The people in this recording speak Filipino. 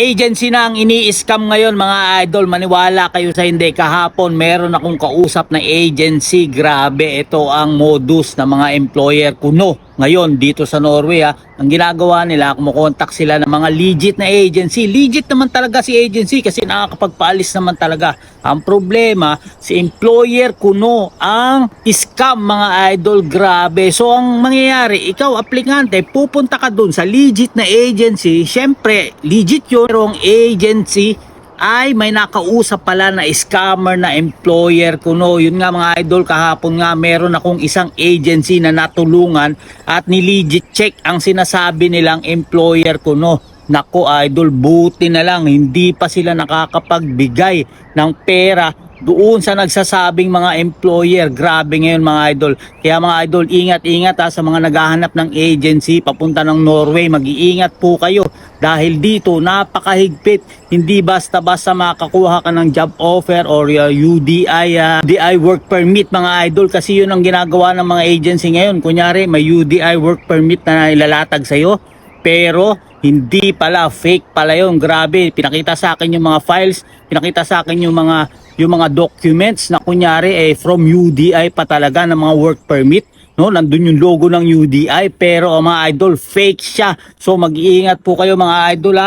Agency na ang ini-scam ngayon mga idol, maniwala kayo sa hindi. Kahapon meron akong kausap na agency, grabe ito ang modus ng mga employer kuno ngayon dito sa Norway. Ang ginagawa nila, kumukontak sila ng mga legit na agency. Legit naman talaga si agency kasi nakakapagpaalis naman talaga. Ang problema, si employer kuno ang scam mga idol, grabe. So ang mangyayari, ikaw aplikante, pupunta ka dun sa legit na agency, syempre legit yun, pero ang agency ay may nakausap pala na scammer na employer kuno. Yun nga mga idol, kahapon nga meron akong isang agency na natulungan at ni-legit check ang sinasabi nilang employer kuno. Nako idol, buti na lang hindi pa sila nakakapagbigay ng pera doon sa nagsasabing mga employer. Grabe ngayon mga idol. Kaya mga idol, ingat-ingat sa mga naghahanap ng agency papunta ng Norway. Mag-iingat po kayo dahil dito napakahigpit. Hindi basta-basta makakuha ka ng job offer or UDI work permit mga idol, kasi yun ang ginagawa ng mga agency ngayon. Kunyari may UDI work permit na ilalatag sa'yo, pero hindi pala, fake pala yun. Grabe, pinakita sa akin yung mga files, pinakita sa akin yung mga documents na kunyari from UDI pa talaga, ng mga work permit, no? Nandun yung logo ng UDI, pero mga idol, fake siya. So mag-iingat po kayo mga idol